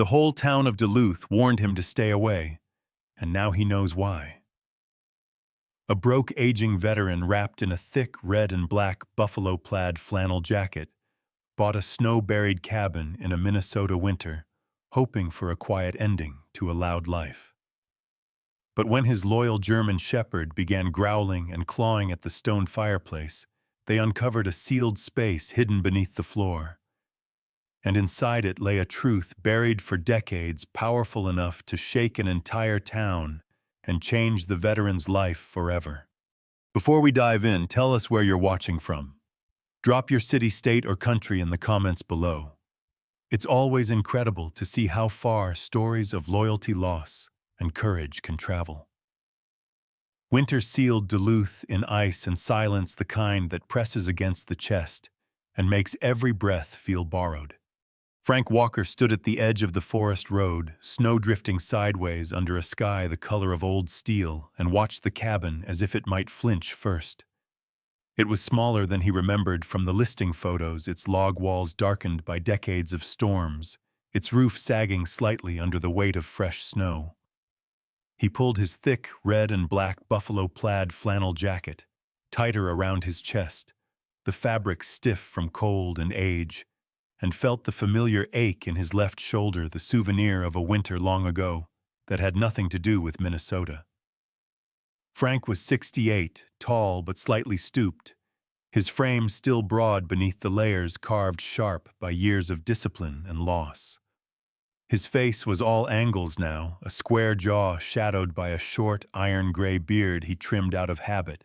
The whole town of Duluth warned him to stay away, and now he knows why. A broke aging veteran wrapped in a thick red and black buffalo plaid flannel jacket bought a snow-buried cabin in a Minnesota winter, hoping for a quiet ending to a loud life. But when his loyal German shepherd began growling and clawing at the stone fireplace, they uncovered a sealed space hidden beneath the floor. And inside it lay a truth buried for decades, powerful enough to shake an entire town and change the veteran's life forever. Before we dive in, tell us where you're watching from. Drop your city, state, or country in the comments below. It's always incredible to see how far stories of loyalty, loss, and courage can travel. Winter sealed Duluth in ice and silence, the kind that presses against the chest and makes every breath feel borrowed. Frank Walker stood at the edge of the forest road, snow drifting sideways under a sky the color of old steel, and watched the cabin as if it might flinch first. It was smaller than he remembered from the listing photos, its log walls darkened by decades of storms, its roof sagging slightly under the weight of fresh snow. He pulled his thick red and black buffalo plaid flannel jacket tighter around his chest, the fabric stiff from cold and age, and felt the familiar ache in his left shoulder, the souvenir of a winter long ago that had nothing to do with Minnesota. Frank was 68, tall but slightly stooped, his frame still broad beneath the layers carved sharp by years of discipline and loss. His face was all angles now, a square jaw shadowed by a short, iron-gray beard he trimmed out of habit,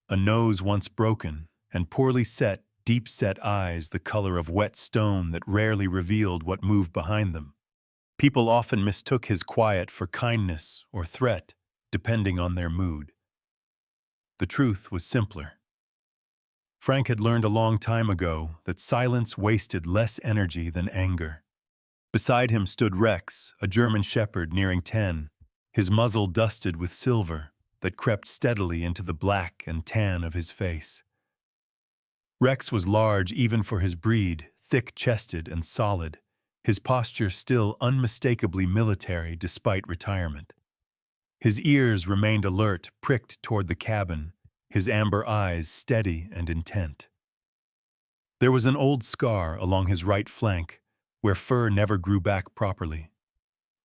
a nose once broken, and poorly set, deep-set eyes the color of wet stone that rarely revealed what moved behind them. People often mistook his quiet for kindness or threat, depending on their mood. The truth was simpler. Frank had learned a long time ago that silence wasted less energy than anger. Beside him stood Rex, a German shepherd nearing 10, his muzzle dusted with silver that crept steadily into the black and tan of his face. Rex was large even for his breed, thick-chested and solid, his posture still unmistakably military despite retirement. His ears remained alert, pricked toward the cabin, his amber eyes steady and intent. There was an old scar along his right flank, where fur never grew back properly.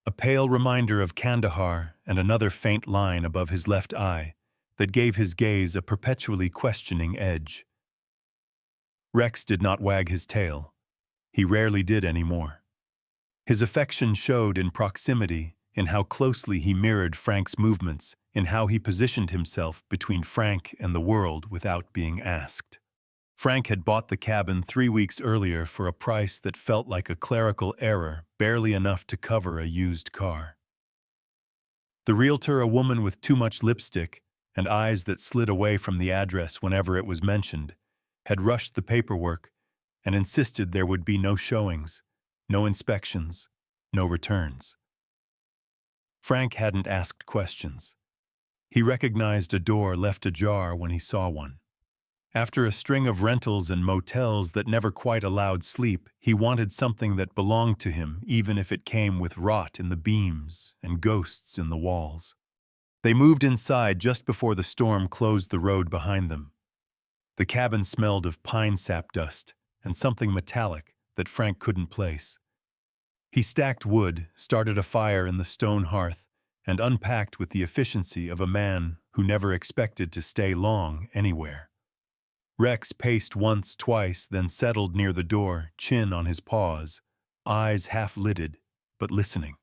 A pale reminder of Kandahar and another faint line above his left eye that gave his gaze a perpetually questioning edge. Rex did not wag his tail. He rarely did anymore. His affection showed in proximity, in how closely he mirrored Frank's movements, in how he positioned himself between Frank and the world without being asked. Frank had bought the cabin 3 weeks earlier for a price that felt like a clerical error, barely enough to cover a used car. The realtor, a woman with too much lipstick and eyes that slid away from the address whenever it was mentioned, had rushed the paperwork and insisted there would be no showings, no inspections, no returns. Frank hadn't asked questions. He recognized a door left ajar when he saw one. After a string of rentals and motels that never quite allowed sleep, he wanted something that belonged to him, even if it came with rot in the beams and ghosts in the walls. They moved inside just before the storm closed the road behind them. The cabin smelled of pine sap dust and something metallic that Frank couldn't place. He stacked wood, started a fire in the stone hearth, and unpacked with the efficiency of a man who never expected to stay long anywhere. Rex paced once, twice, then settled near the door, chin on his paws, eyes half-lidded, but listening.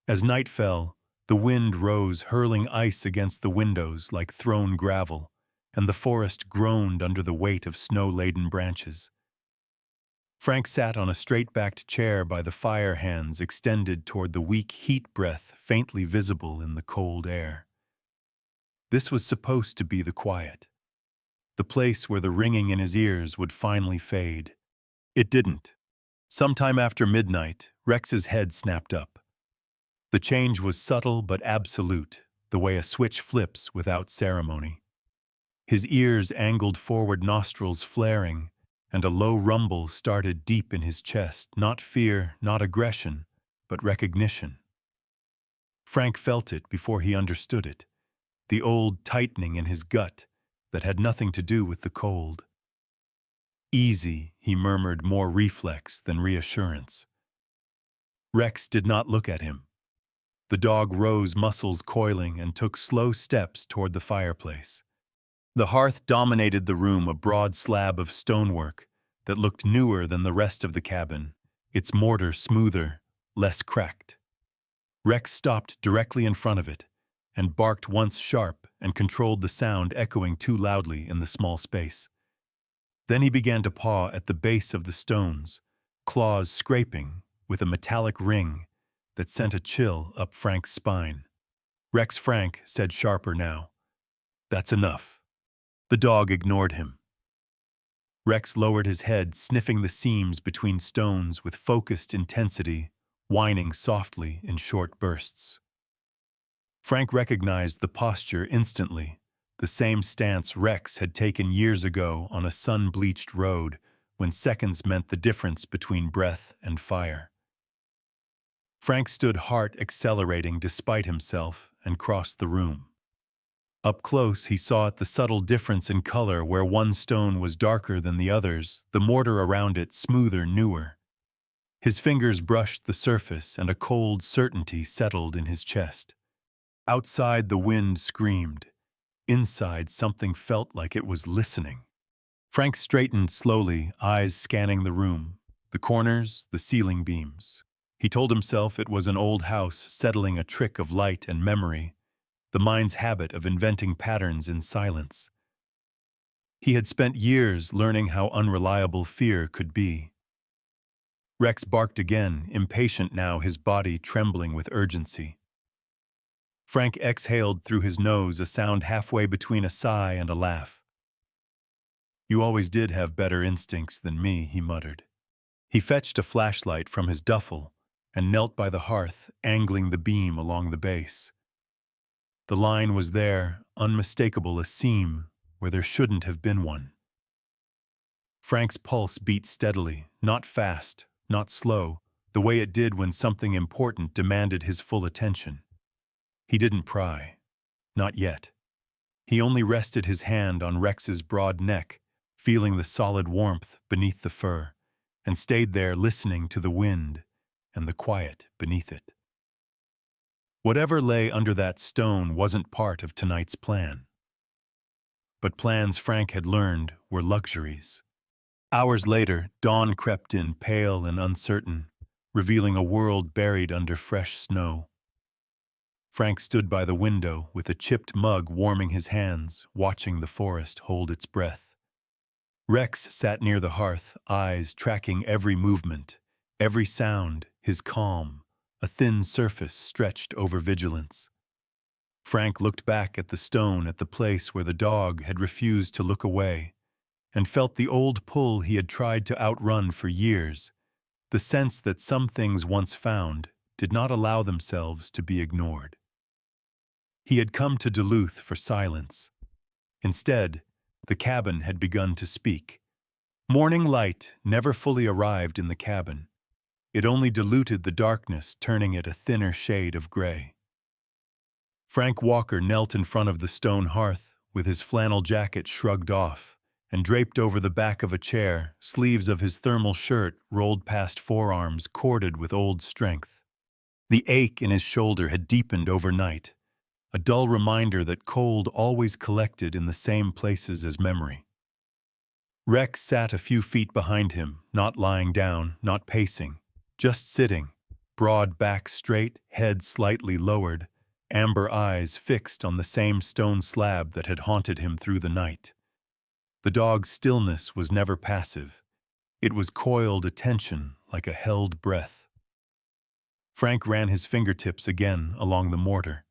As night fell, the wind rose, hurling ice against the windows like thrown gravel, and the forest groaned under the weight of snow-laden branches. Frank sat on a straight-backed chair by the fire, hands extended toward the weak heat breath faintly visible in the cold air. This was supposed to be the quiet, the place where the ringing in his ears would finally fade. It didn't. Sometime after midnight, Rex's head snapped up. The change was subtle but absolute, the way a switch flips without ceremony. His ears angled forward, nostrils flaring, and a low rumble started deep in his chest, not fear, not aggression, but recognition. Frank felt it before he understood it, the old tightening in his gut that had nothing to do with the cold. Easy, he murmured, more reflex than reassurance. Rex did not look at him. The dog rose, muscles coiling, and took slow steps toward the fireplace. The hearth dominated the room, a broad slab of stonework that looked newer than the rest of the cabin, its mortar smoother, less cracked. Rex stopped directly in front of it and barked once sharp and controlled the sound echoing too loudly in the small space. Then he began to paw at the base of the stones, claws scraping with a metallic ring that sent a chill up Frank's spine. Rex, Frank said sharper now. That's enough. The dog ignored him. Rex lowered his head, sniffing the seams between stones with focused intensity, whining softly in short bursts. Frank recognized the posture instantly, the same stance Rex had taken years ago on a sun-bleached road when seconds meant the difference between breath and fire. Frank stood, heart accelerating despite himself, and crossed the room. Up close, he saw the subtle difference in color where one stone was darker than the others, the mortar around it smoother, newer. His fingers brushed the surface and a cold certainty settled in his chest. Outside, the wind screamed. Inside, something felt like it was listening. Frank straightened slowly, eyes scanning the room, the corners, the ceiling beams. He told himself it was an old house settling a trick of light and memory, the mind's habit of inventing patterns in silence. He had spent years learning how unreliable fear could be. Rex barked again, impatient now, his body trembling with urgency. Frank exhaled through his nose, a sound halfway between a sigh and a laugh. You always did have better instincts than me, he muttered. He fetched a flashlight from his duffel and knelt by the hearth, angling the beam along the base. The line was there, unmistakable, a seam where there shouldn't have been one. Frank's pulse beat steadily, not fast, not slow, the way it did when something important demanded his full attention. He didn't pry. Not yet. He only rested his hand on Rex's broad neck, feeling the solid warmth beneath the fur, and stayed there listening to the wind and the quiet beneath it. Whatever lay under that stone wasn't part of tonight's plan. But plans, Frank had learned, were luxuries. Hours later, dawn crept in, pale and uncertain, revealing a world buried under fresh snow. Frank stood by the window with a chipped mug warming his hands, watching the forest hold its breath. Rex sat near the hearth, eyes tracking every movement, every sound, his calm, a thin surface stretched over vigilance. Frank looked back at the stone, at the place where the dog had refused to look away, and felt the old pull he had tried to outrun for years, the sense that some things once found did not allow themselves to be ignored. He had come to Duluth for silence. Instead, the cabin had begun to speak. Morning light never fully arrived in the cabin. It only diluted the darkness, turning it a thinner shade of gray. Frank Walker knelt in front of the stone hearth, with his flannel jacket shrugged off, and draped over the back of a chair, sleeves of his thermal shirt rolled past forearms corded with old strength. The ache in his shoulder had deepened overnight, a dull reminder that cold always collected in the same places as memory. Rex sat a few feet behind him, not lying down, not pacing, just sitting, broad back straight, head slightly lowered, amber eyes fixed on the same stone slab that had haunted him through the night. The dog's stillness was never passive. It was coiled attention like a held breath. Frank ran his fingertips again along the mortar.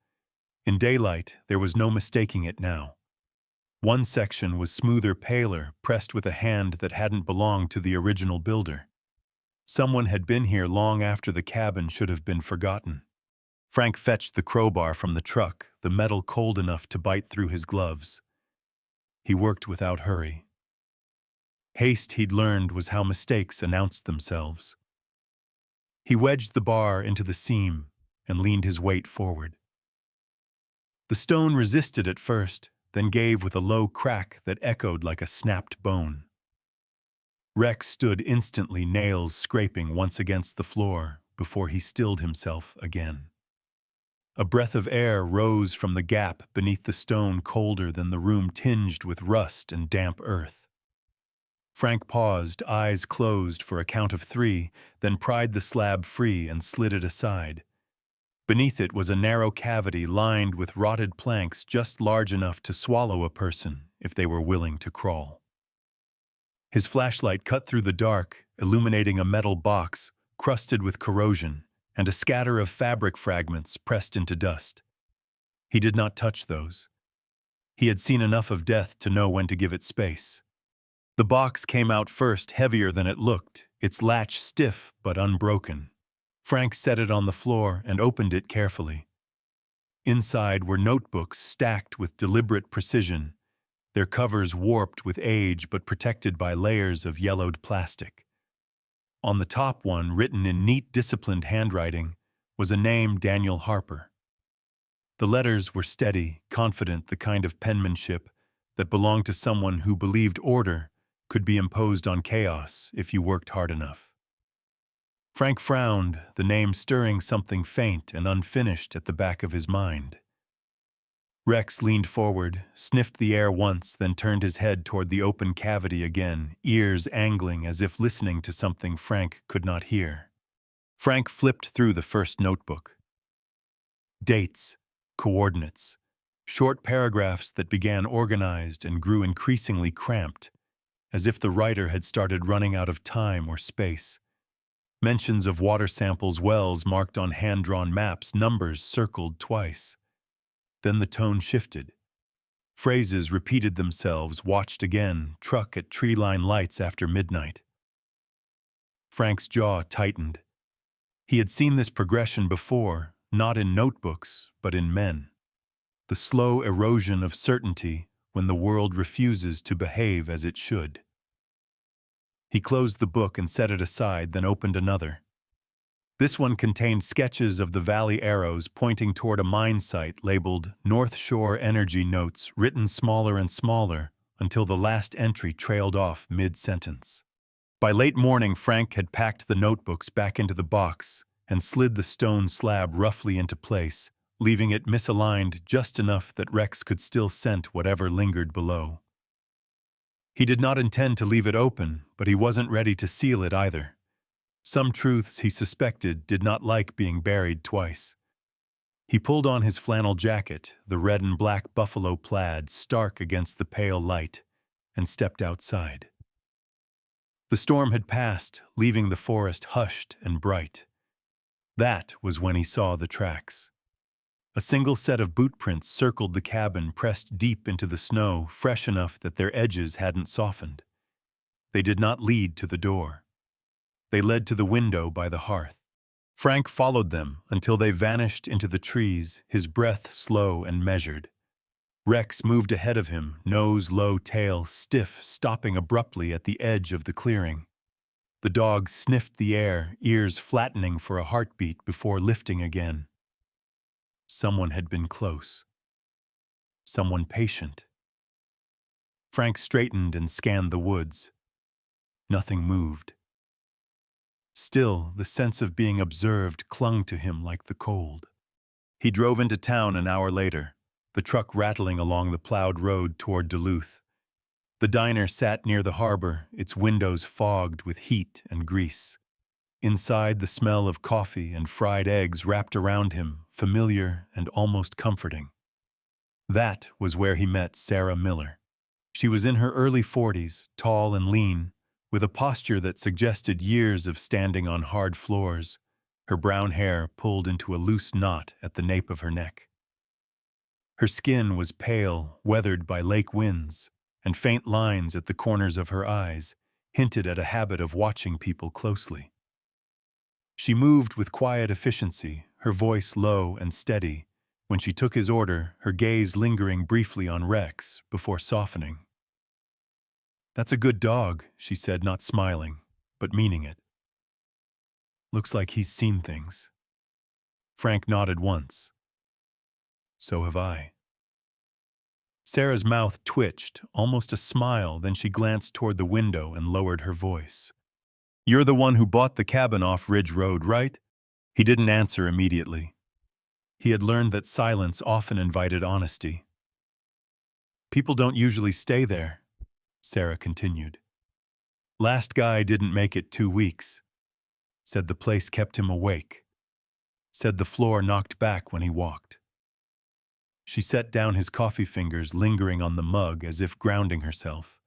In daylight, there was no mistaking it now. One section was smoother, paler, pressed with a hand that hadn't belonged to the original builder. Someone had been here long after the cabin should have been forgotten. Frank fetched the crowbar from the truck, the metal cold enough to bite through his gloves. He worked without hurry. Haste, he'd learned, was how mistakes announced themselves. He wedged the bar into the seam and leaned his weight forward. The stone resisted at first, then gave with a low crack that echoed like a snapped bone. Rex stood instantly, nails scraping once against the floor, before he stilled himself again. A breath of air rose from the gap beneath the stone, colder than the room tinged with rust and damp earth. Frank paused, eyes closed for a count of 3, then pried the slab free and slid it aside. Beneath it was a narrow cavity lined with rotted planks just large enough to swallow a person if they were willing to crawl. His flashlight cut through the dark, illuminating a metal box crusted with corrosion and a scatter of fabric fragments pressed into dust. He did not touch those. He had seen enough of death to know when to give it space. The box came out first, heavier than it looked, its latch stiff but unbroken. Frank set it on the floor and opened it carefully. Inside were notebooks stacked with deliberate precision, their covers warped with age but protected by layers of yellowed plastic. On the top one, written in neat, disciplined handwriting, was a name, Daniel Harper. The letters were steady, confident, the kind of penmanship that belonged to someone who believed order could be imposed on chaos if you worked hard enough. Frank frowned, the name stirring something faint and unfinished at the back of his mind. Rex leaned forward, sniffed the air once, then turned his head toward the open cavity again, ears angling as if listening to something Frank could not hear. Frank flipped through the first notebook. Dates, coordinates, short paragraphs that began organized and grew increasingly cramped, as if the writer had started running out of time or space. Mentions of water samples, wells marked on hand-drawn maps, numbers circled twice. Then the tone shifted. Phrases repeated themselves, watched again, truck at tree-line lights after midnight. Frank's jaw tightened. He had seen this progression before, not in notebooks, but in men. The slow erosion of certainty when the world refuses to behave as it should. He closed the book and set it aside, then opened another. This one contained sketches of the valley arrows pointing toward a mine site labeled North Shore Energy Notes, written smaller and smaller until the last entry trailed off mid-sentence. By late morning, Frank had packed the notebooks back into the box and slid the stone slab roughly into place, leaving it misaligned just enough that Rex could still scent whatever lingered below. He did not intend to leave it open, but he wasn't ready to seal it either. Some truths he suspected did not like being buried twice. He pulled on his flannel jacket, the red and black buffalo plaid stark against the pale light, and stepped outside. The storm had passed, leaving the forest hushed and bright. That was when he saw the tracks. A single set of boot prints circled the cabin, pressed deep into the snow, fresh enough that their edges hadn't softened. They did not lead to the door. They led to the window by the hearth. Frank followed them until they vanished into the trees, his breath slow and measured. Rex moved ahead of him, nose low, tail stiff, stopping abruptly at the edge of the clearing. The dog sniffed the air, ears flattening for a heartbeat before lifting again. Someone had been close. Someone patient. Frank straightened and scanned the woods. Nothing moved. Still, the sense of being observed clung to him like the cold. He drove into town an hour later, the truck rattling along the plowed road toward Duluth. The diner sat near the harbor, its windows fogged with heat and grease. Inside, the smell of coffee and fried eggs wrapped around him, familiar and almost comforting. That was where he met Sarah Miller. She was in her early 40s, tall and lean, with a posture that suggested years of standing on hard floors, her brown hair pulled into a loose knot at the nape of her neck. Her skin was pale, weathered by lake winds, and faint lines at the corners of her eyes hinted at a habit of watching people closely. She moved with quiet efficiency, her voice low and steady. When she took his order, her gaze lingering briefly on Rex before softening. "That's a good dog," she said, not smiling, but meaning it. Looks like he's seen things. Frank nodded once. So have I. Sarah's mouth twitched, almost a smile, then she glanced toward the window and lowered her voice. You're the one who bought the cabin off Ridge Road, right? He didn't answer immediately. He had learned that silence often invited honesty. People don't usually stay there, Sarah continued. Last guy didn't make it 2 weeks. Said the place kept him awake. Said the floor knocked back when he walked. She set down his coffee fingers, lingering on the mug as if grounding herself.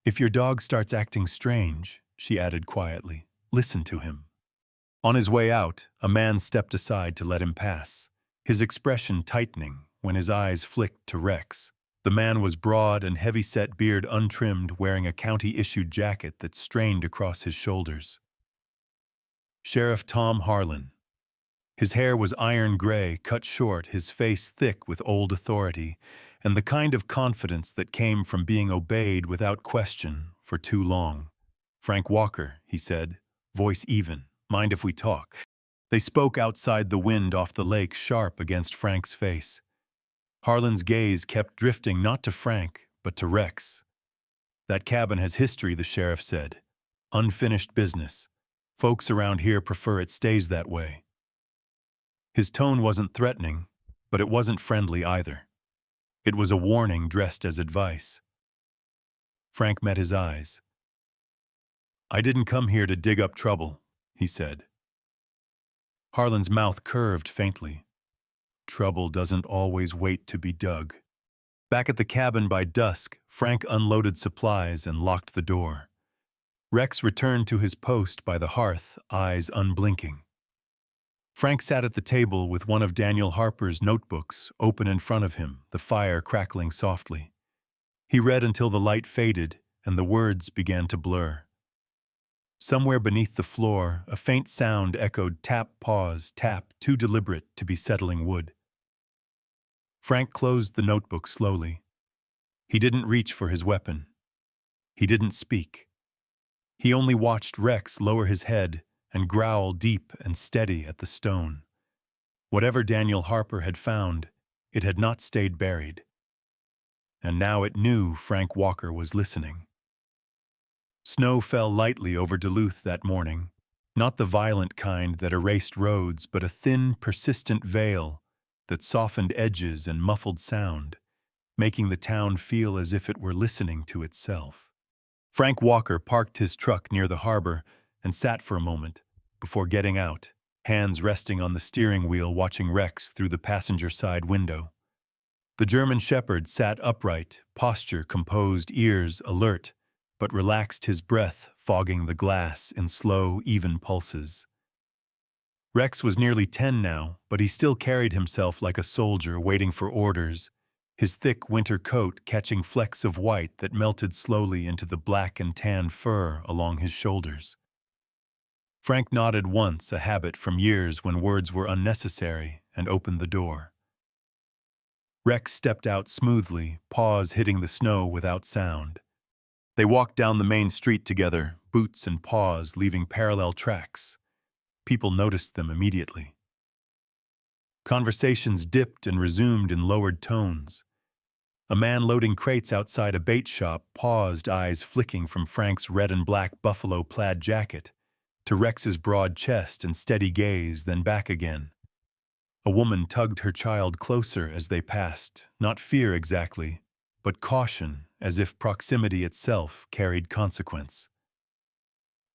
If your dog starts acting strange, she added quietly, listen to him. On his way out, a man stepped aside to let him pass, his expression tightening when his eyes flicked to Rex. The man was broad and heavy-set beard untrimmed, wearing a county-issued jacket that strained across his shoulders. Sheriff Tom Harlan. His hair was iron gray, cut short, his face thick with old authority, and the kind of confidence that came from being obeyed without question for too long. Frank Walker, he said, voice even. Mind if we talk? They spoke outside the wind off the lake, sharp against Frank's face. Harlan's gaze kept drifting not to Frank, but to Rex. That cabin has history, the sheriff said. Unfinished business. Folks around here prefer it stays that way. His tone wasn't threatening, but it wasn't friendly either. It was a warning dressed as advice. Frank met his eyes. I didn't come here to dig up trouble, he said. Harlan's mouth curved faintly. Trouble doesn't always wait to be dug. Back at the cabin by dusk, Frank unloaded supplies and locked the door. Rex returned to his post by the hearth, eyes unblinking. Frank sat at the table with one of Daniel Harper's notebooks open in front of him, the fire crackling softly. He read until the light faded and the words began to blur. Somewhere beneath the floor, a faint sound echoed tap, pause, tap, too deliberate to be settling wood. Frank closed the notebook slowly. He didn't reach for his weapon. He didn't speak. He only watched Rex lower his head and growl deep and steady at the stone. Whatever Daniel Harper had found, it had not stayed buried. And now it knew Frank Walker was listening. Snow fell lightly over Duluth that morning, not the violent kind that erased roads, but a thin, persistent veil that softened edges and muffled sound, making the town feel as if it were listening to itself. Frank Walker parked his truck near the harbor and sat for a moment before getting out, hands resting on the steering wheel, watching Rex through the passenger side window. The German shepherd sat upright, posture composed, ears alert, but relaxed, his breath fogging the glass in slow, even pulses. Rex was nearly 10 now, but he still carried himself like a soldier waiting for orders, his thick winter coat catching flecks of white that melted slowly into the black and tan fur along his shoulders. Frank nodded once, a habit from years when words were unnecessary, and opened the door. Rex stepped out smoothly, paws hitting the snow without sound. They walked down the main street together, boots and paws leaving parallel tracks. People noticed them immediately. Conversations dipped and resumed in lowered tones. A man loading crates outside a bait shop paused, eyes flicking from Frank's red and black buffalo plaid jacket to Rex's broad chest and steady gaze, then back again. A woman tugged her child closer as they passed, not fear exactly, but caution, as if proximity itself carried consequence.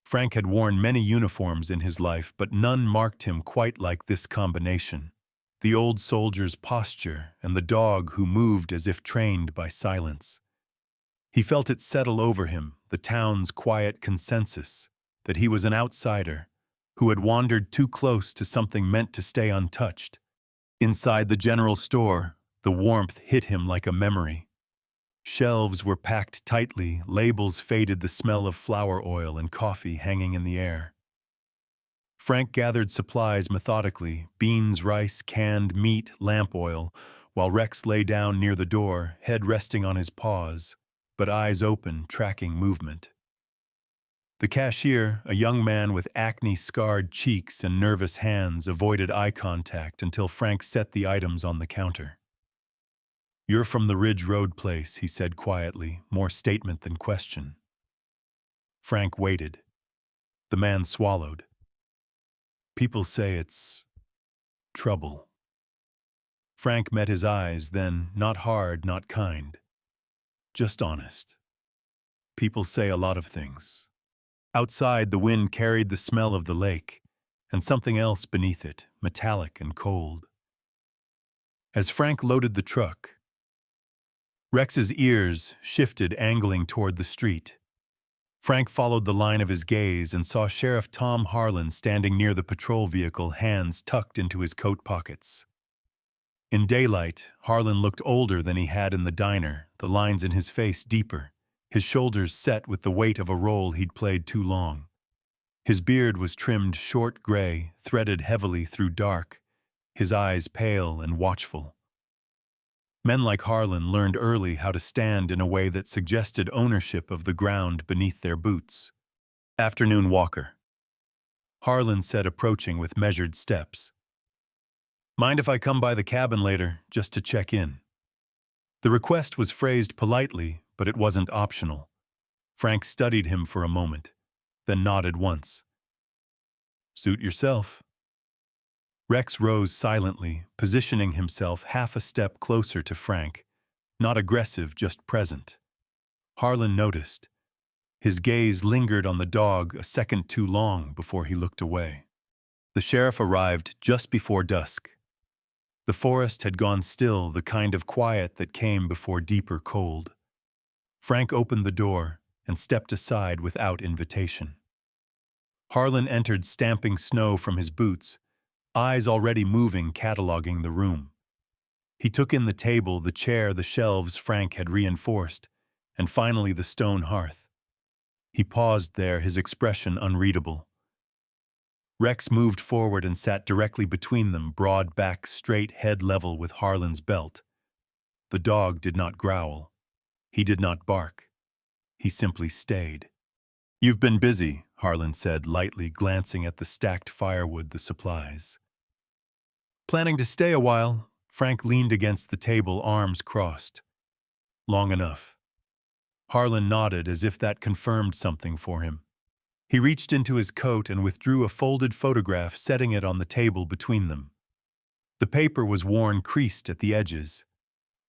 Frank had worn many uniforms in his life, but none marked him quite like this combination. The old soldier's posture and the dog who moved as if trained by silence. He felt it settle over him, the town's quiet consensus, that he was an outsider who had wandered too close to something meant to stay untouched. Inside the general store, the warmth hit him like a memory. Shelves were packed tightly, labels faded, the smell of flour oil and coffee hanging in the air. Frank gathered supplies methodically, beans, rice, canned meat, lamp oil, while Rex lay down near the door, head resting on his paws, but eyes open, tracking movement. The cashier, a young man with acne-scarred cheeks and nervous hands, avoided eye contact until Frank set the items on the counter. "You're from the Ridge Road place," he said quietly, more statement than question. Frank waited. The man swallowed. "People say it's trouble." Frank met his eyes, then, not hard, not kind. Just honest. "People say a lot of things." Outside, the wind carried the smell of the lake, and something else beneath it, metallic and cold. As Frank loaded the truck, Rex's ears shifted, angling toward the street. Frank followed the line of his gaze and saw Sheriff Tom Harlan standing near the patrol vehicle, hands tucked into his coat pockets. In daylight, Harlan looked older than he had in the diner, the lines in his face deeper, his shoulders set with the weight of a role he'd played too long. His beard was trimmed short gray, threaded heavily through dark, his eyes pale and watchful. Men like Harlan learned early how to stand in a way that suggested ownership of the ground beneath their boots. "Afternoon walker," Harlan said, approaching with measured steps. "Mind if I come by the cabin later, just to check in?" The request was phrased politely, but it wasn't optional. Frank studied him for a moment, then nodded once. "Suit yourself." Rex rose silently, positioning himself half a step closer to Frank, not aggressive, just present. Harlan noticed. His gaze lingered on the dog a second too long before he looked away. The sheriff arrived just before dusk. The forest had gone still, the kind of quiet that came before deeper cold. Frank opened the door and stepped aside without invitation. Harlan entered, stamping snow from his boots, eyes already moving, cataloging the room. He took in the table, the chair, the shelves Frank had reinforced, and finally the stone hearth. He paused there, his expression unreadable. Rex moved forward and sat directly between them, broad back, straight, head level with Harlan's belt. The dog did not growl. He did not bark. He simply stayed. "You've been busy," Harlan said, lightly glancing at the stacked firewood, the supplies. "Planning to stay a while?" Frank leaned against the table, arms crossed. "Long enough." Harlan nodded, as if that confirmed something for him. He reached into his coat and withdrew a folded photograph, setting it on the table between them. The paper was worn, creased at the edges.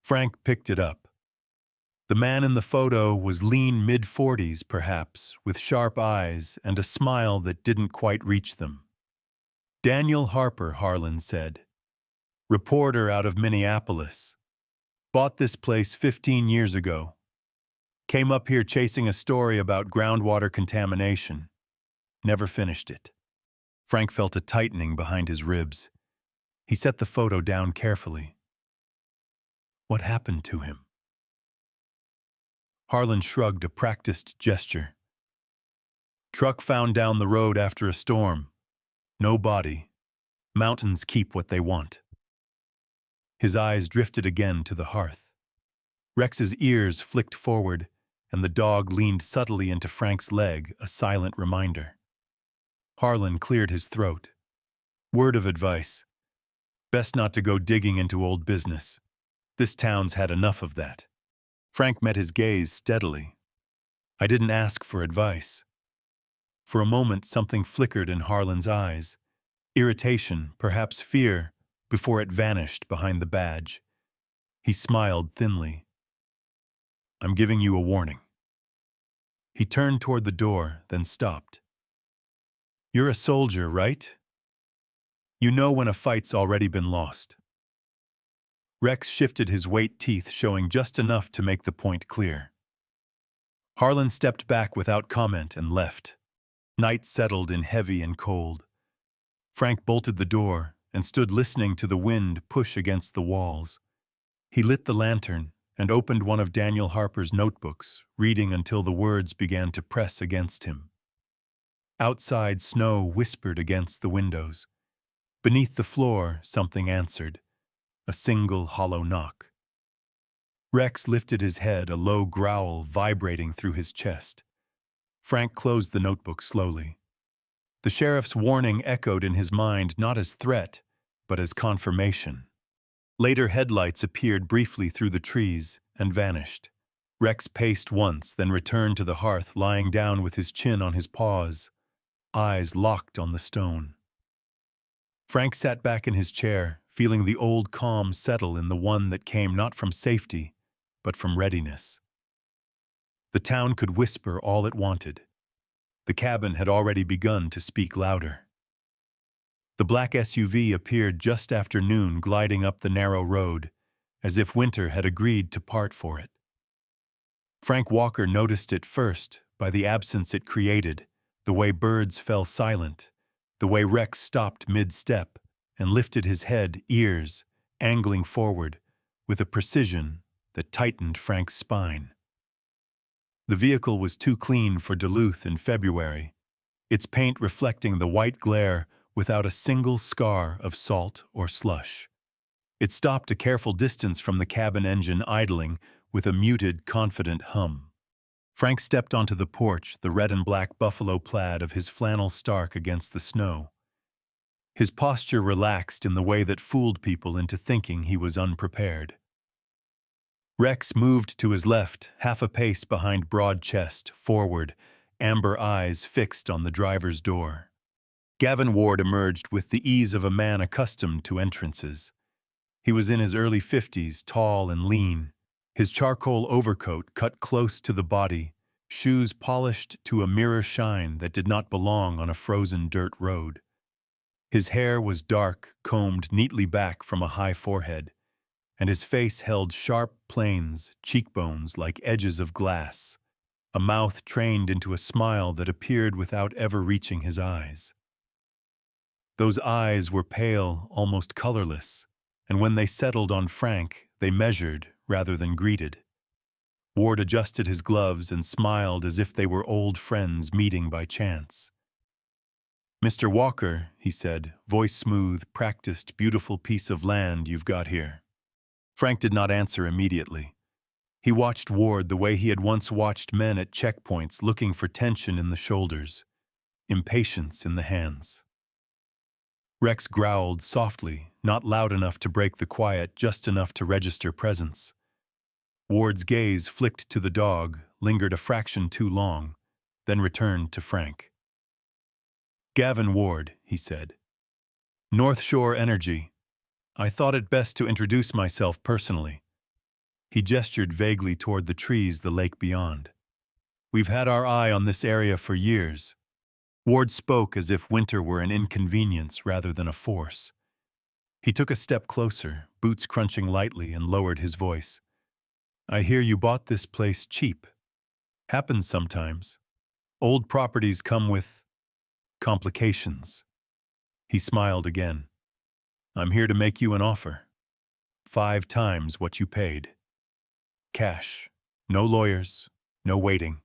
Frank picked it up. The man in the photo was lean, mid-40s perhaps, with sharp eyes and a smile that didn't quite reach them. "Daniel Harper," Harlan said. "Reporter out of Minneapolis. Bought this place 15 years ago. Came up here chasing a story about groundwater contamination. Never finished it." Frank felt a tightening behind his ribs. He set the photo down carefully. What happened to him? Harlan shrugged, a practiced gesture. "Truck found down the road after a storm. No body. Mountains keep what they want." His eyes drifted again to the hearth. Rex's ears flicked forward, and the dog leaned subtly into Frank's leg, a silent reminder. Harlan cleared his throat. "Word of advice. Best not to go digging into old business. This town's had enough of that." Frank met his gaze steadily. "I didn't ask for advice." For a moment, something flickered in Harlan's eyes. Irritation, perhaps fear, before it vanished behind the badge. He smiled thinly. "I'm giving you a warning." He turned toward the door, then stopped. "You're a soldier, right? You know when a fight's already been lost." Rex shifted his weight, teeth showing just enough to make the point clear. Harlan stepped back without comment and left. Night settled in, heavy and cold. Frank bolted the door and stood listening to the wind push against the walls. He lit the lantern and opened one of Daniel Harper's notebooks, reading until the words began to press against him. Outside, snow whispered against the windows. Beneath the floor, something answered. A single hollow knock. Rex lifted his head, a low growl vibrating through his chest. Frank closed the notebook slowly. The sheriff's warning echoed in his mind not as threat, but as confirmation. Later headlights appeared briefly through the trees and vanished. Rex paced once, then returned to the hearth, lying down with his chin on his paws, eyes locked on the stone. Frank sat back in his chair, feeling the old calm settle in the one that came not from safety, but from readiness. The town could whisper all it wanted. The cabin had already begun to speak louder. The black SUV appeared just after noon, gliding up the narrow road, as if winter had agreed to part for it. Frank Walker noticed it first by the absence it created, the way birds fell silent, the way Rex stopped mid-step and lifted his head, ears, angling forward, with a precision that tightened Frank's spine. The vehicle was too clean for Duluth in February, its paint reflecting the white glare without a single scar of salt or slush. It stopped a careful distance from the cabin engine, idling with a muted, confident hum. Frank stepped onto the porch, the red and black buffalo plaid of his flannel stark against the snow. His posture relaxed in the way that fooled people into thinking he was unprepared. Rex moved to his left, half a pace behind broad chest, forward, amber eyes fixed on the driver's door. Gavin Ward emerged with the ease of a man accustomed to entrances. He was in his early 50s, tall and lean, his charcoal overcoat cut close to the body, shoes polished to a mirror shine that did not belong on a frozen dirt road. His hair was dark, combed neatly back from a high forehead, and his face held sharp planes, cheekbones like edges of glass, a mouth trained into a smile that appeared without ever reaching his eyes. Those eyes were pale, almost colorless, and when they settled on Frank, they measured rather than greeted. Ward adjusted his gloves and smiled as if they were old friends meeting by chance. "Mr. Walker," he said, voice smooth, practiced, beautiful piece of land you've got here. Frank did not answer immediately. He watched Ward the way he had once watched men at checkpoints, looking for tension in the shoulders, impatience in the hands. Rex growled softly, not loud enough to break the quiet, just enough to register presence. Ward's gaze flicked to the dog, lingered a fraction too long, then returned to Frank. "Gavin Ward," he said. "North Shore Energy. I thought it best to introduce myself personally." He gestured vaguely toward the trees, the lake beyond. "We've had our eye on this area for years." Ward spoke as if winter were an inconvenience rather than a force. He took a step closer, boots crunching lightly, and lowered his voice. "I hear you bought this place cheap. Happens sometimes. Old properties come with complications." He smiled again. "I'm here to make you an offer. 5 times what you paid. Cash. No lawyers. No waiting."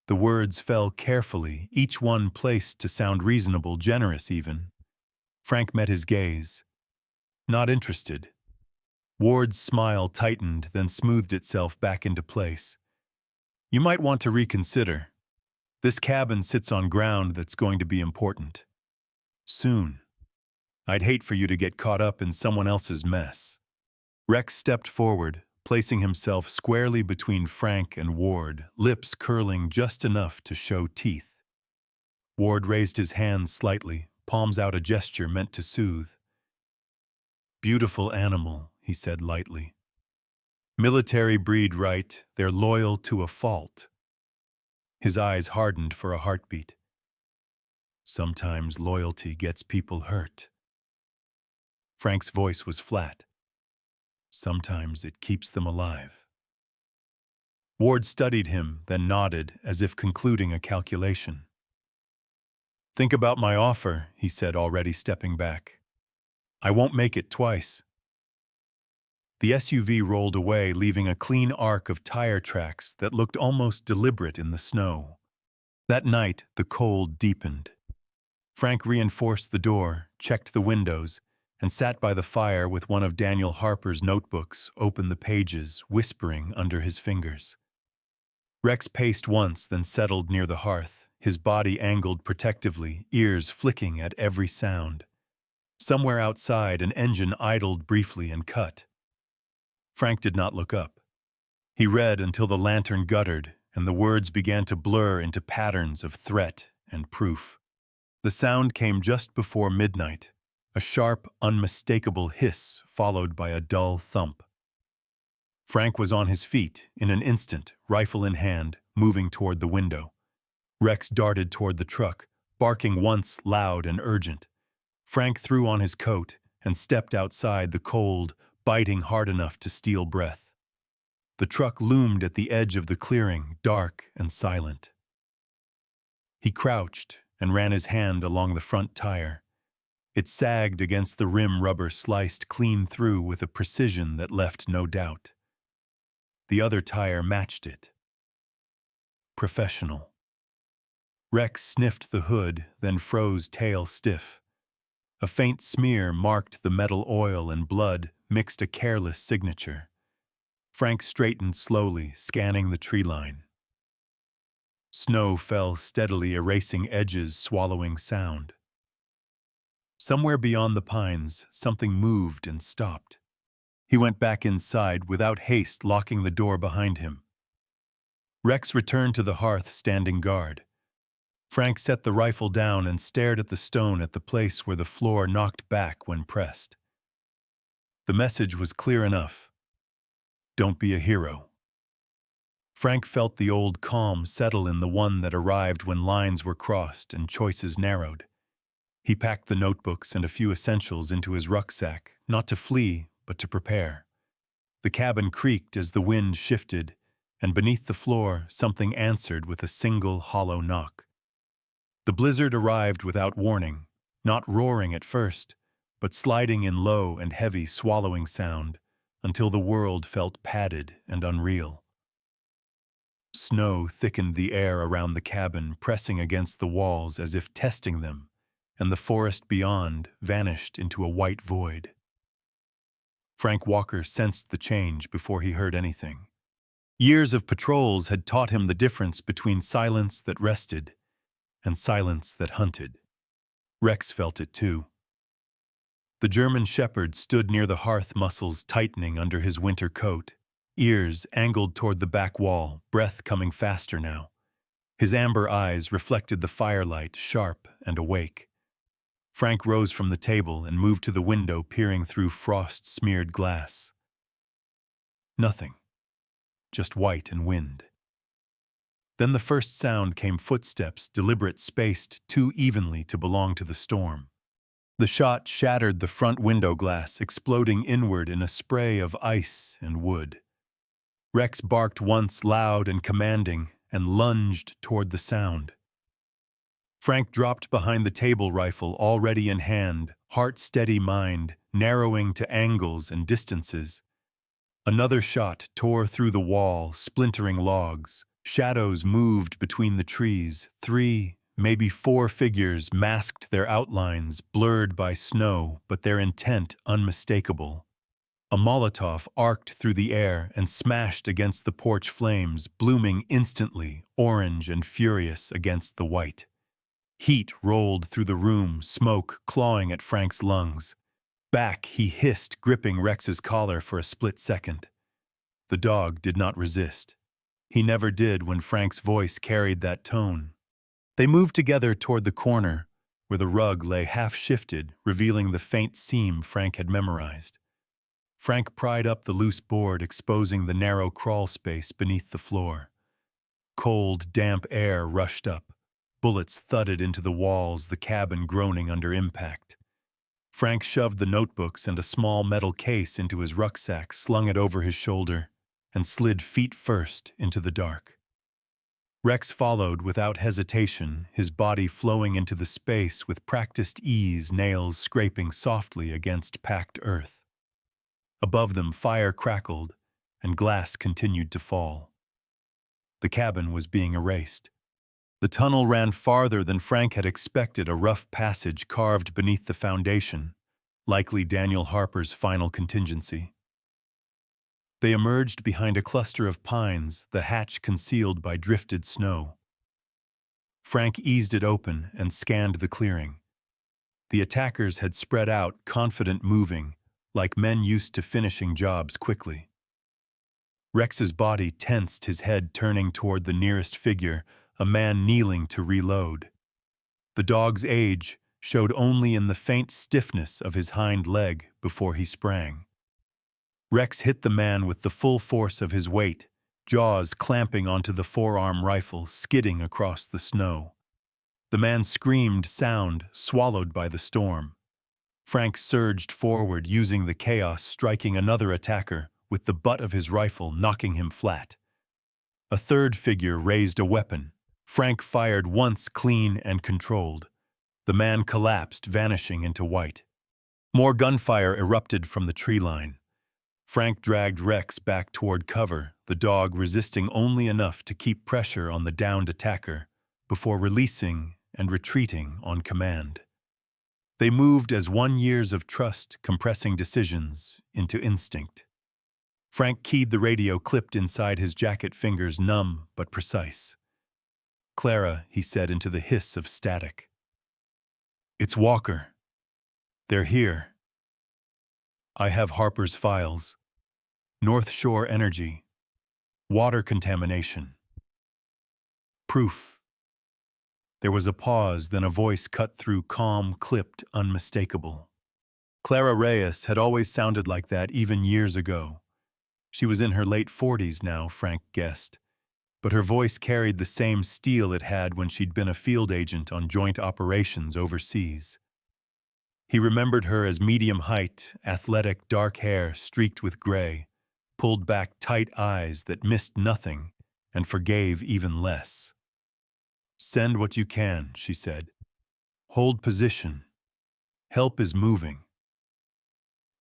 The words fell carefully, each one placed to sound reasonable, generous even. Frank met his gaze. "Not interested." Ward's smile tightened, then smoothed itself back into place. "You might want to reconsider. This cabin sits on ground that's going to be important. Soon. I'd hate for you to get caught up in someone else's mess." Rex stepped forward, placing himself squarely between Frank and Ward, lips curling just enough to show teeth. Ward raised his hands slightly, palms out, a gesture meant to soothe. "Beautiful animal," he said lightly. "Military breed, right? They're loyal to a fault." His eyes hardened for a heartbeat. "Sometimes loyalty gets people hurt." Frank's voice was flat. "Sometimes it keeps them alive." Ward studied him, then nodded, as if concluding a calculation. "Think about my offer," he said, already stepping back. "I won't make it twice." The SUV rolled away, leaving a clean arc of tire tracks that looked almost deliberate in the snow. That night, the cold deepened. Frank reinforced the door, checked the windows, and sat by the fire with one of Daniel Harper's notebooks, opened the pages, whispering under his fingers. Rex paced once, then settled near the hearth, his body angled protectively, ears flicking at every sound. Somewhere outside, an engine idled briefly and cut. Frank did not look up. He read until the lantern guttered, and the words began to blur into patterns of threat and proof. The sound came just before midnight, a sharp, unmistakable hiss followed by a dull thump. Frank was on his feet in an instant, rifle in hand, moving toward the window. Rex darted toward the truck, barking once loud and urgent. Frank threw on his coat and stepped outside, the cold, biting hard enough to steal breath. The truck loomed at the edge of the clearing, dark and silent. He crouched and ran his hand along the front tire. It sagged against the rim, rubber sliced clean through with a precision that left no doubt. The other tire matched it. Professional. Rex sniffed the hood, then froze, tail stiff. A faint smear marked the metal oil, and blood mixed a careless signature. Frank straightened slowly, scanning the tree line. Snow fell steadily, erasing edges, swallowing sound. Somewhere beyond the pines, something moved and stopped. He went back inside without haste, locking the door behind him. Rex returned to the hearth, standing guard. Frank set the rifle down and stared at the stone at the place where the floor knocked back when pressed. The message was clear enough. Don't be a hero. Frank felt the old calm settle in the one that arrived when lines were crossed and choices narrowed. He packed the notebooks and a few essentials into his rucksack, not to flee, but to prepare. The cabin creaked as the wind shifted, and beneath the floor something answered with a single hollow knock. The blizzard arrived without warning, not roaring at first, but sliding in low and heavy swallowing sound until the world felt padded and unreal. Snow thickened the air around the cabin, pressing against the walls as if testing them, and the forest beyond vanished into a white void. Frank Walker sensed the change before he heard anything. Years of patrols had taught him the difference between silence that rested and silence that hunted. Rex felt it too. The German shepherd stood near the hearth, muscles tightening under his winter coat, ears angled toward the back wall, breath coming faster now. His amber eyes reflected the firelight, sharp and awake. Frank rose from the table and moved to the window, peering through frost-smeared glass. Nothing. Just white and wind. Then the first sound came: footsteps, deliberate, spaced too evenly to belong to the storm. The shot shattered the front window glass, exploding inward in a spray of ice and wood. Rex barked once, loud and commanding, and lunged toward the sound. Frank dropped behind the table, rifle already in hand, heart steady, mind narrowing to angles and distances. Another shot tore through the wall, splintering logs. Shadows moved between the trees. 3, maybe 4 figures masked their outlines, blurred by snow, but their intent unmistakable. A Molotov arced through the air and smashed against the porch flames, blooming instantly, orange and furious against the white. Heat rolled through the room, smoke clawing at Frank's lungs. Back, he hissed, gripping Rex's collar for a split second. The dog did not resist. He never did when Frank's voice carried that tone. They moved together toward the corner, where the rug lay half-shifted, revealing the faint seam Frank had memorized. Frank pried up the loose board, exposing the narrow crawl space beneath the floor. Cold, damp air rushed up. Bullets thudded into the walls, the cabin groaning under impact. Frank shoved the notebooks and a small metal case into his rucksack, slung it over his shoulder, and slid feet first into the dark. Rex followed without hesitation, his body flowing into the space with practiced ease, nails scraping softly against packed earth. Above them, fire crackled, and glass continued to fall. The cabin was being erased. The tunnel ran farther than Frank had expected, a rough passage carved beneath the foundation, likely Daniel Harper's final contingency. They emerged behind a cluster of pines, the hatch concealed by drifted snow. Frank eased it open and scanned the clearing. The attackers had spread out, confident moving, like men used to finishing jobs quickly. Rex's body tensed, his head turning toward the nearest figure, a man kneeling to reload. The dog's age showed only in the faint stiffness of his hind leg before he sprang. Rex hit the man with the full force of his weight, jaws clamping onto the forearm rifle, skidding across the snow. The man screamed, sound swallowed by the storm. Frank surged forward, using the chaos, striking another attacker with the butt of his rifle, knocking him flat. A third figure raised a weapon. Frank fired once, clean and controlled. The man collapsed, vanishing into white. More gunfire erupted from the tree line. Frank dragged Rex back toward cover, the dog resisting only enough to keep pressure on the downed attacker, before releasing and retreating on command. They moved as one, years of trust compressing decisions into instinct. Frank keyed the radio clipped inside his jacket, fingers numb but precise. "Clara," he said into the hiss of static. "It's Walker. They're here. I have Harper's files. North Shore Energy. Water contamination. Proof." There was a pause, then a voice cut through, calm, clipped, unmistakable. Clara Reyes had always sounded like that, even years ago. She was in her late 40s now, Frank guessed, but her voice carried the same steel it had when she'd been a field agent on joint operations overseas. He remembered her as medium height, athletic, dark hair streaked with gray, pulled back tight eyes that missed nothing and forgave even less. "Send what you can," she said. "Hold position. Help is moving."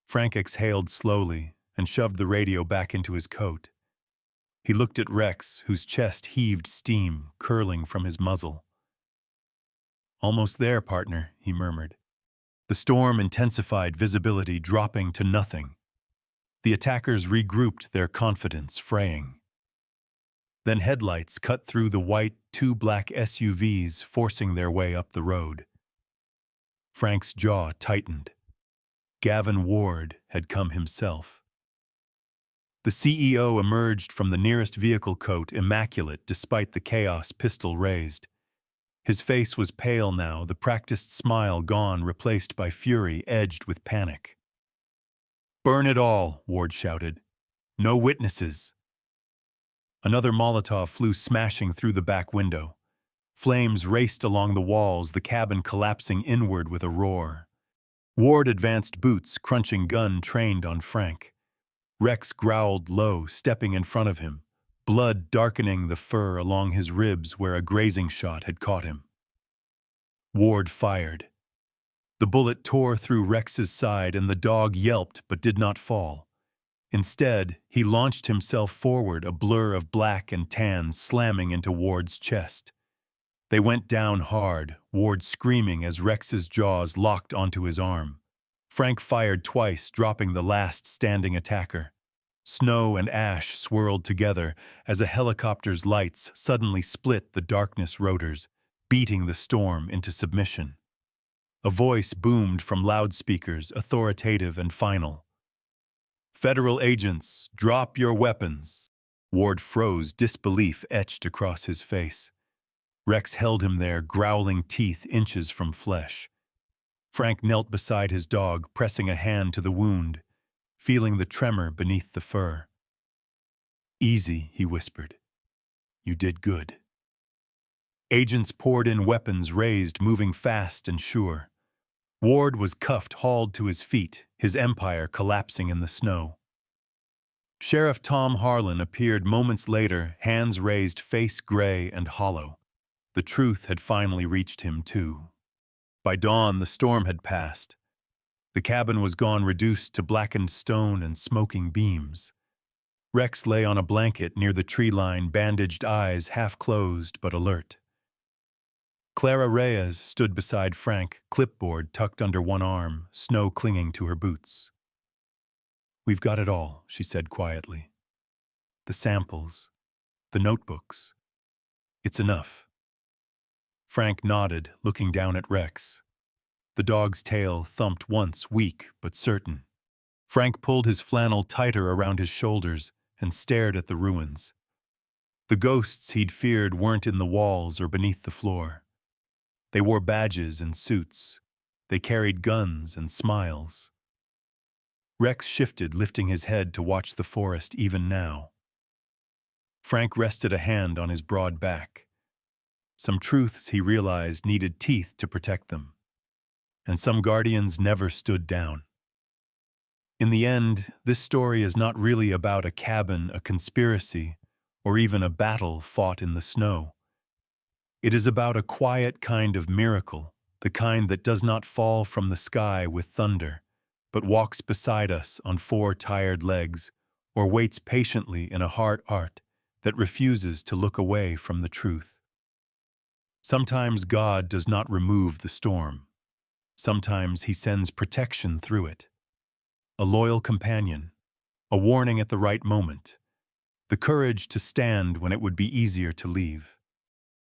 Frank exhaled slowly and shoved the radio back into his coat. He looked at Rex, whose chest heaved, steam curling from his muzzle. "Almost there, partner," he murmured. The storm intensified, visibility dropping to nothing. The attackers regrouped, their confidence fraying. Then headlights cut through the white, two black SUVs forcing their way up the road. Frank's jaw tightened. Gavin Ward had come himself. The CEO emerged from the nearest vehicle, coat immaculate despite the chaos, pistol raised. His face was pale now, the practiced smile gone, replaced by fury edged with panic. "Burn it all," Ward shouted. "No witnesses." Another Molotov flew smashing through the back window. Flames raced along the walls, the cabin collapsing inward with a roar. Ward advanced, boots crunching, gun trained on Frank. Rex growled low, stepping in front of him, blood darkening the fur along his ribs where a grazing shot had caught him. Ward fired. The bullet tore through Rex's side and the dog yelped but did not fall. Instead, he launched himself forward, a blur of black and tan slamming into Ward's chest. They went down hard, Ward screaming as Rex's jaws locked onto his arm. Frank fired twice, dropping the last standing attacker. Snow and ash swirled together as a helicopter's lights suddenly split the darkness rotors, beating the storm into submission. A voice boomed from loudspeakers, authoritative and final. "Federal agents, drop your weapons." Ward froze, disbelief etched across his face. Rex held him there, growling teeth inches from flesh. Frank knelt beside his dog, pressing a hand to the wound, feeling the tremor beneath the fur. "Easy," he whispered. "You did good." Agents poured in, weapons raised, moving fast and sure. Ward was cuffed, hauled to his feet, his empire collapsing in the snow. Sheriff Tom Harlan appeared moments later, hands raised, face gray and hollow. The truth had finally reached him, too. By dawn, the storm had passed. The cabin was gone, reduced to blackened stone and smoking beams. Rex lay on a blanket near the tree line, bandaged eyes half closed but alert. Clara Reyes stood beside Frank, clipboard tucked under one arm, snow clinging to her boots. "We've got it all," she said quietly. "The samples, the notebooks. It's enough." Frank nodded, looking down at Rex. The dog's tail thumped once, weak but certain. Frank pulled his flannel tighter around his shoulders and stared at the ruins. The ghosts he'd feared weren't in the walls or beneath the floor. They wore badges and suits. They carried guns and smiles. Rex shifted, lifting his head to watch the forest even now. Frank rested a hand on his broad back. Some truths, he realized, needed teeth to protect them. And some guardians never stood down. In the end, this story is not really about a cabin, a conspiracy, or even a battle fought in the snow. It is about a quiet kind of miracle, the kind that does not fall from the sky with thunder, but walks beside us on four tired legs, or waits patiently in a heart that refuses to look away from the truth. Sometimes God does not remove the storm. Sometimes he sends protection through it. A loyal companion, a warning at the right moment, the courage to stand when it would be easier to leave.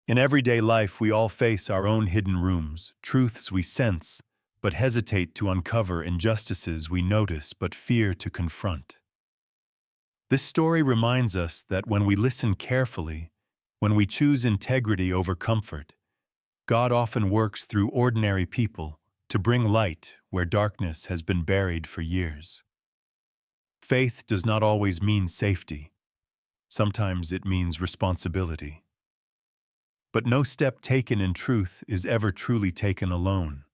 In everyday life, we all face our own hidden rooms, truths we sense but hesitate to uncover, injustices we notice but fear to confront. This story reminds us that when we listen carefully, when we choose integrity over comfort, God often works through ordinary people to bring light where darkness has been buried for years. Faith does not always mean safety. Sometimes it means responsibility. But no step taken in truth is ever truly taken alone.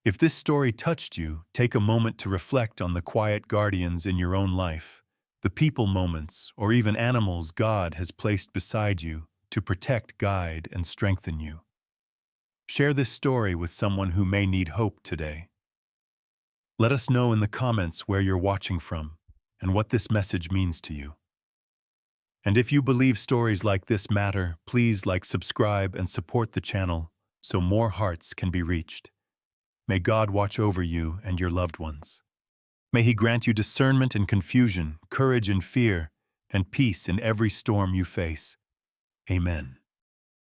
If this story touched you, take a moment to reflect on the quiet guardians in your own life, the people moments, or even animals God has placed beside you to protect, guide, and strengthen you. Share this story with someone who may need hope today. Let us know in the comments where you're watching from and what this message means to you. And if you believe stories like this matter, please like, subscribe, and support the channel so more hearts can be reached. May God watch over you and your loved ones. May He grant you discernment in confusion, courage in fear, and peace in every storm you face. Amen.